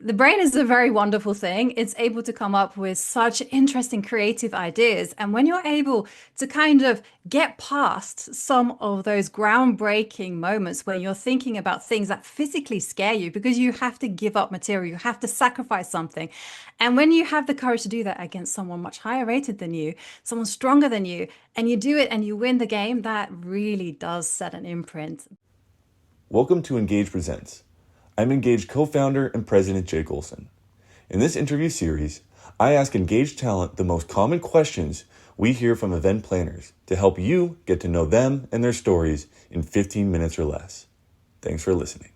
The brain is a very wonderful thing. It's able to come up with such interesting creative ideas. And when you're able to kind of get past some of those groundbreaking moments where you're thinking about things that physically scare you because you have to give up material, you have to sacrifice something. And when you have the courage to do that against someone much higher rated than you, someone stronger than you, and you do it and you win the game, that really does set an imprint. Welcome to Engage Presents. I'm Engage co-founder and president Jake Olson. In this interview series, I ask Engage talent the most common questions we hear from event planners to help you get to know them and their stories in 15 minutes or less. Thanks for listening.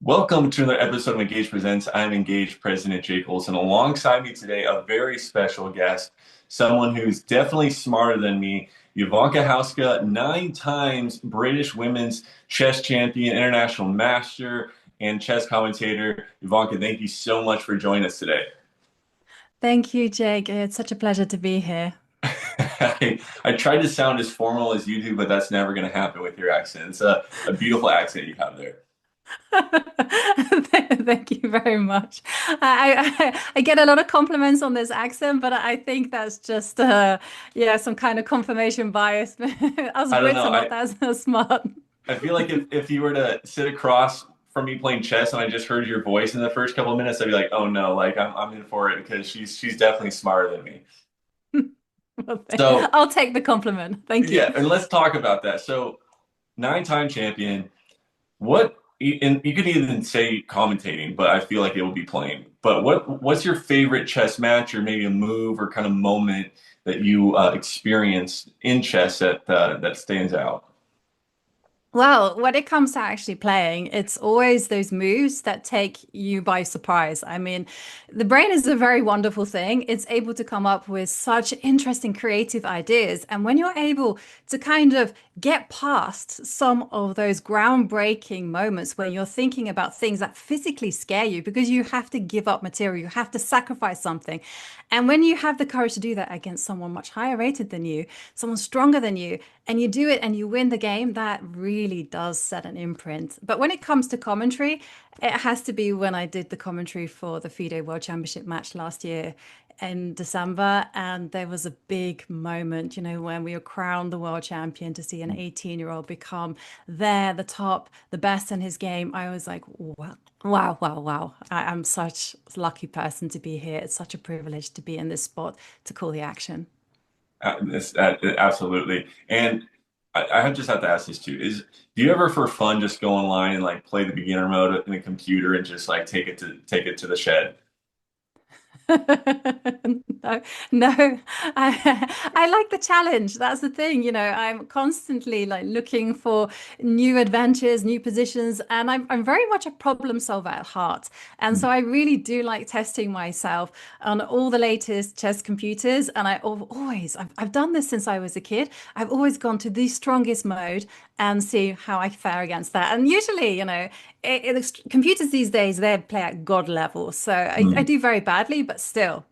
Welcome to another episode of Engage Presents. I'm Engage president Jake Olson. Alongside me today, a very special guest, someone who's definitely smarter than me, Jovanka Houska, 9 times British women's chess champion, international master, and chess commentator. Jovanka, thank you so much for joining us today. Thank you, Jake. It's such a pleasure to be here. I tried to sound as formal as you do, but that's never going to happen with your accent. It's a beautiful accent you have there. Thank you very much. I get a lot of compliments on this accent, but I think that's just yeah, some kind of confirmation bias. Us I don't Brits know. are not that smart. I feel like if you were to sit across from me playing chess and I just heard your voice in the first couple of minutes, I'd be like, oh no, like I'm in for it because she's definitely smarter than me. Well, So I'll take the compliment. Thank you. yeah, and let's talk about that. So 9-time champion, what and you could even say commentating, but I feel like it will be playing. But what's your favorite chess match or maybe a move or kind of moment that you experienced in chess that stands out? Well, when it comes to actually playing, it's always those moves that take you by surprise. I mean, the brain is a very wonderful thing. It's able to come up with such interesting creative ideas. And when you're able to kind of get past some of those groundbreaking moments where you're thinking about things that physically scare you because you have to give up material, you have to sacrifice something. And when you have the courage to do that against someone much higher rated than you, someone stronger than you, and you do it and you win the game, that really does set an imprint. But when it comes to commentary, it has to be when I did the commentary for the FIDE World Championship match last year in December. And there was a big moment, when we were crowned the world champion to see an 18-year-old become the top, the best in his game. I was like, wow. Wow, wow, wow. I'm such a lucky person to be here. It's such a privilege to be in this spot to call the action. Absolutely. And I just have to ask this too. Do you ever for fun just go online and like play the beginner mode in a computer and just like take it to the shed? No, no, I like the challenge. That's the thing, I'm constantly like looking for new adventures, new positions, and I'm very much a problem solver at heart. And so I really do like testing myself on all the latest chess computers. And I've done this since I was a kid. I've always gone to the strongest mode and see how I fare against that. And usually, computers these days, they play at God level. So I Mm. do very badly, but still,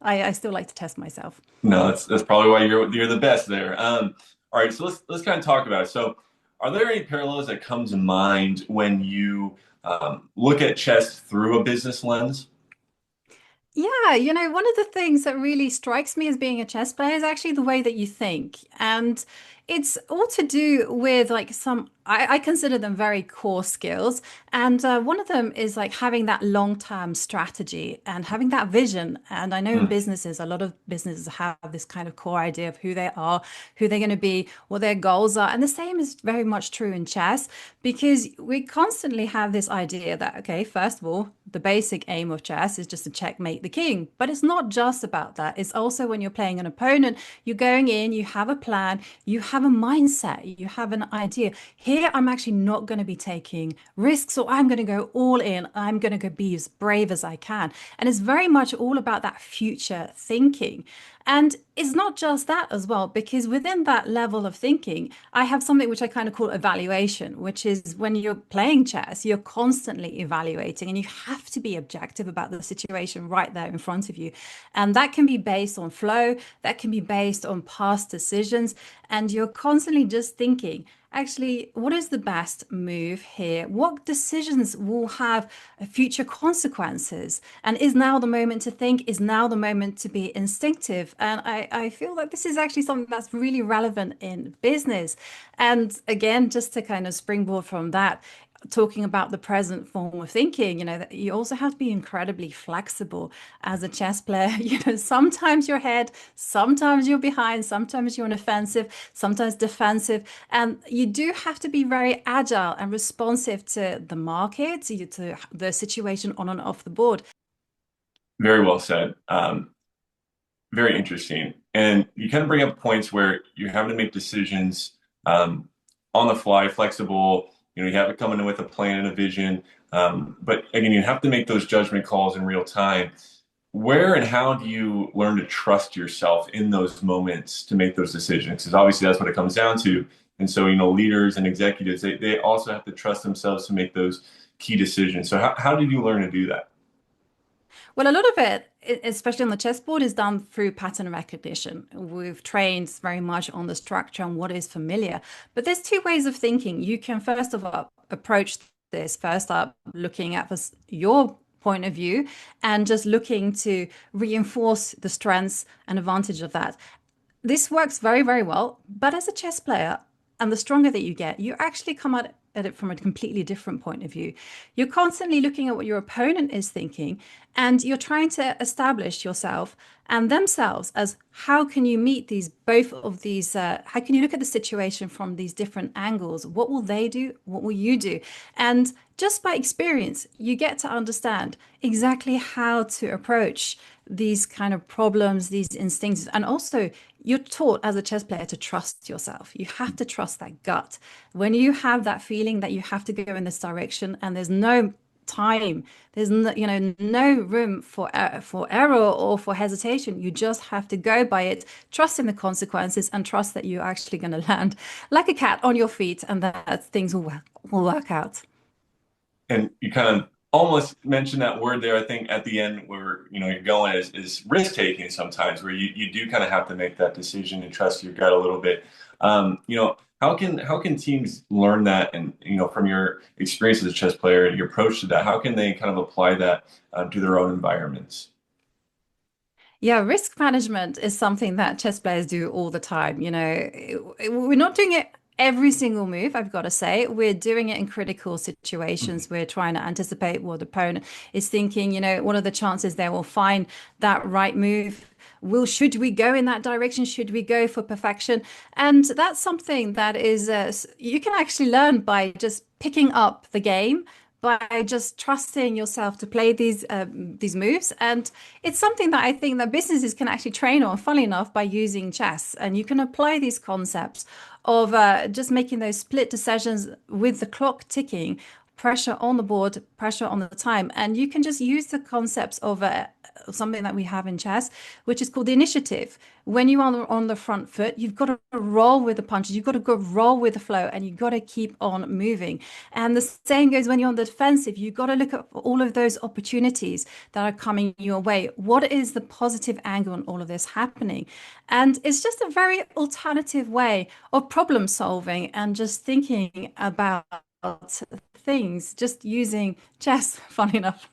I still like to test myself. No, that's probably why you're the best there. All right, so let's kind of talk about it. So, are there any parallels that come to mind when you look at chess through a business lens? Yeah, one of the things that really strikes me as being a chess player is actually the way that you think. And it's all to do with like I consider them very core skills. And one of them is like having that long-term strategy and having that vision. And I know in Mm. businesses, a lot of businesses have this kind of core idea of who they are, who they're going to be, what their goals are. And the same is very much true in chess because we constantly have this idea that, okay, first of all, the basic aim of chess is just to checkmate the king. But it's not just about that. It's also when you're playing an opponent, you're going in, you have a plan, you have a mindset, you have an idea. Here, I'm actually not going to be taking risks, or I'm going to go all in. I'm going to go be as brave as I can. And it's very much all about that future thinking. And it's not just that as well, because within that level of thinking, I have something which I kind of call evaluation, which is when you're playing chess, you're constantly evaluating and you have to be objective about the situation right there in front of you. And that can be based on flow, that can be based on past decisions. And you're constantly just thinking, actually, what is the best move here? What decisions will have future consequences? And is now the moment to think? Is now the moment to be instinctive? And I feel that this is actually something that's really relevant in business. And again, just to kind of springboard from that, talking about the present form of thinking, that you also have to be incredibly flexible as a chess player. Sometimes you're ahead, sometimes you're behind, sometimes you're on offensive, sometimes defensive. And you do have to be very agile and responsive to the market, to the situation on and off the board. Very well said. Very interesting. And you kind of bring up points where you're having to make decisions on the fly, flexible. You have it coming in with a plan and a vision. But again, you have to make those judgment calls in real time. Where and how do you learn to trust yourself in those moments to make those decisions? Because obviously that's what it comes down to. And so, leaders and executives, they also have to trust themselves to make those key decisions. So how did you learn to do that? Well, a lot of it, especially on the chessboard, is done through pattern recognition. We've trained very much on the structure and what is familiar. But there's two ways of thinking. You can first of all approach this first up looking at this, your point of view and just looking to reinforce the strengths and advantage of that. This works very, very well. But as a chess player, and the stronger that you get, you actually come at it from a completely different point of view. You're constantly looking at what your opponent is thinking, and you're trying to establish yourself and themselves as how can you meet both of these, how can you look at the situation from these different angles? What will they do? What will you do? And just by experience, you get to understand exactly how to approach these kind of problems, these instincts. And also, you're taught as a chess player to trust yourself. You have to trust that gut. When you have that feeling that you have to go in this direction and there's no time, there's no room for error or for hesitation. You just have to go by it, trust in the consequences, and trust that you're actually going to land like a cat on your feet, and that things will work out. And you kind of almost mentioned that word there, I think, at the end where you're going is risk taking sometimes, where you do kind of have to make that decision and trust your gut a little bit. How can teams learn that, and from your experience as a chess player and your approach to that, how can they kind of apply that to their own environments? Yeah, risk management is something that chess players do all the time. We're not doing it every single move, I've got to say. We're doing it in critical situations. We're trying to anticipate what the opponent is thinking. What are the chances they will find that right move? Should we go in that direction? Should we go for perfection? And that's something that is you can actually learn by just picking up the game, by just trusting yourself to play these moves. And it's something that I think that businesses can actually train on, funnily enough, by using chess. And you can apply these concepts of just making those split decisions with the clock ticking, pressure on the board, pressure on the time. And you can just use the concepts of something that we have in chess, which is called the initiative. When you are on the front foot, you've got to roll with the punches, you've got to go roll with the flow, and you've got to keep on moving. And the same goes when you're on the defensive. You've got to look at all of those opportunities that are coming your way. What is the positive angle on all of this happening? And it's just a very alternative way of problem solving and just thinking about things, just using chess, funny enough.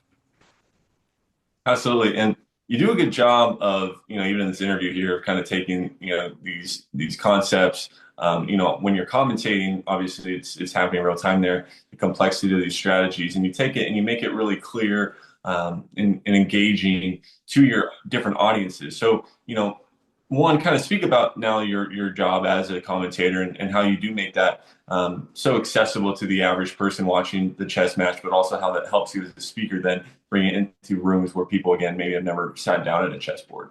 Absolutely. And you do a good job of, even in this interview here, of kind of taking, these concepts. When you're commentating, obviously it's happening in real time there, the complexity of these strategies, and you take it and you make it really clear and engaging to your different audiences. So, one, kind of speak about now your job as a commentator and how you do make that so accessible to the average person watching the chess match, but also how that helps you as a speaker then bring it into rooms where people, again, maybe have never sat down at a chessboard.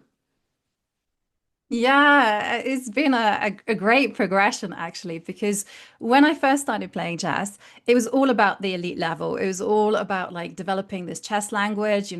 Yeah, it's been a great progression actually, because when I first started playing chess, it was all about the elite level. It was all about like developing this chess language,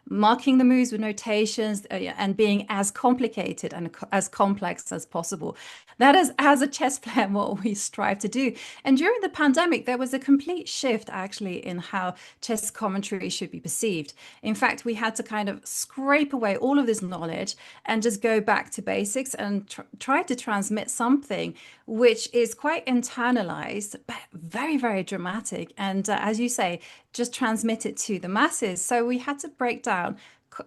marking the moves with notations, and being as complicated and as complex as possible. That is, as a chess player, what we strive to do. And during the pandemic, there was a complete shift actually in how chess commentary should be perceived. In fact, we had to kind of scrape away all of this knowledge and just go back to basics and try to transmit something which is quite internalized, but very, very dramatic. And as you say, just transmit it to the masses. So we had to break down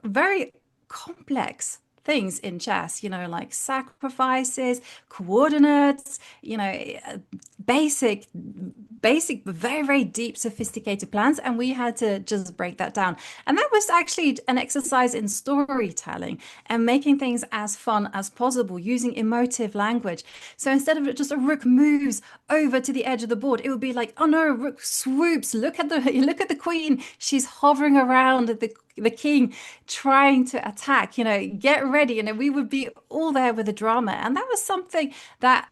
very complex things in chess, like sacrifices, coordinates, basic, very, very deep, sophisticated plans. And we had to just break that down. And that was actually an exercise in storytelling and making things as fun as possible using emotive language. So instead of just a rook moves over to the edge of the board, it would be like, oh no, rook swoops, look at the queen, she's hovering around the king trying to attack, get ready. And we would be all there with the drama. And that was something that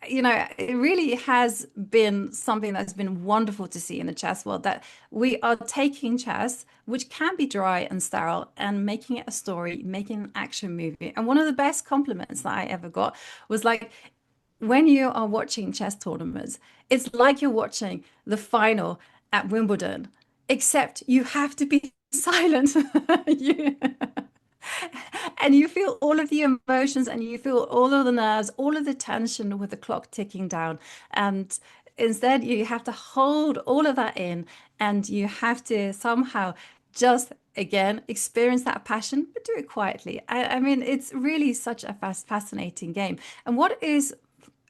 it really has been something that's been wonderful to see in the chess world, that we are taking chess, which can be dry and sterile, and making it a story, making an action movie. And one of the best compliments that I ever got was like, when you are watching chess tournaments, it's like you're watching the final at Wimbledon, except you have to be silent. you, and you feel all of the emotions and you feel all of the nerves, all of the tension with the clock ticking down. And instead, you have to hold all of that in, and you have to somehow just again experience that passion, but do it quietly. I mean, it's really such a fascinating game. And what is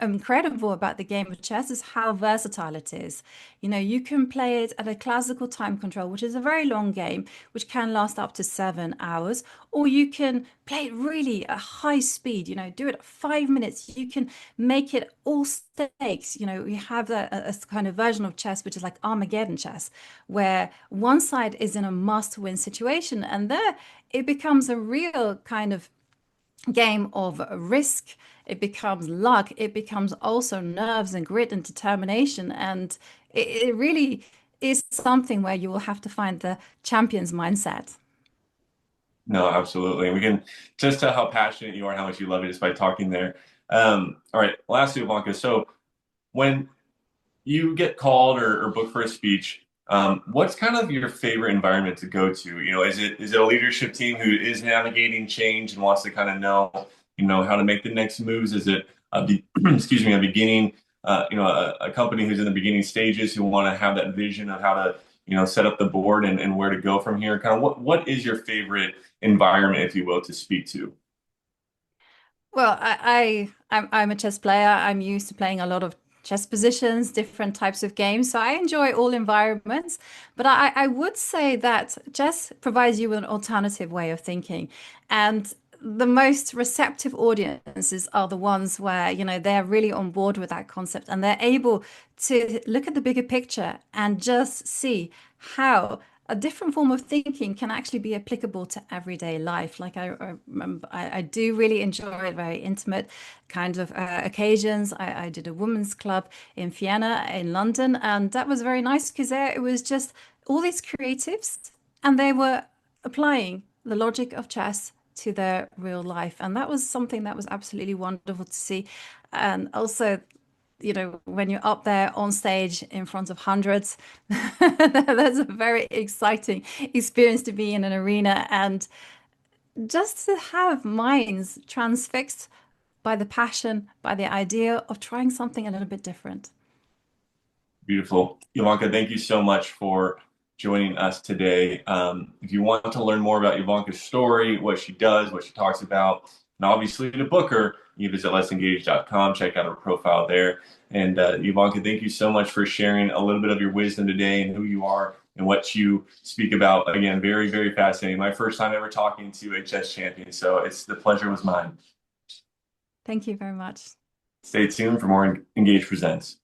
incredible about the game of chess is how versatile it is. You can play it at a classical time control, which is a very long game, which can last up to 7 hours, or you can play it really at high speed, do it at 5 minutes. You can make it all stakes. We have a kind of version of chess, which is like Armageddon chess, where one side is in a must-win situation, and there it becomes a real kind of game of risk. It becomes luck. It becomes also nerves and grit and determination. And it really is something where you will have to find the champion's mindset. No, absolutely. And we can just tell how passionate you are and how much you love it just by talking there. All right, lastly, Jovanka. So when you get called or booked for a speech, what's kind of your favorite environment to go to? Is it a leadership team who is navigating change and wants to kind of know how to make the next moves? Is it excuse me, a beginning, a company who's in the beginning stages who want to have that vision of how to, set up the board and where to go from here? Kind of what is your favorite environment, if you will, to speak to? Well, I'm a chess player. I'm used to playing a lot of chess positions, different types of games. So I enjoy all environments. But I would say that chess provides you with an alternative way of thinking. And the most receptive audiences are the ones where, they're really on board with that concept, and they're able to look at the bigger picture and just see how a different form of thinking can actually be applicable to everyday life. Like I remember, I do really enjoy very intimate kind of occasions. I did a women's club in Vienna in London, and that was very nice because there it was just all these creatives, and they were applying the logic of chess to their real life. And that was something that was absolutely wonderful to see. And also, when you're up there on stage in front of hundreds, that's a very exciting experience to be in an arena, and just to have minds transfixed by the passion, by the idea of trying something a little bit different. Beautiful. Jovanka, thank you so much for joining us today. If you want to learn more about Jovanka's story, what she does, what she talks about, and obviously to book her, you visit letsengage.com, check out her profile there. And Jovanka, thank you so much for sharing a little bit of your wisdom today and who you are and what you speak about. Again, very, very fascinating. My first time ever talking to a chess champion, so the pleasure was mine. Thank you very much. Stay tuned for more Engage Presents.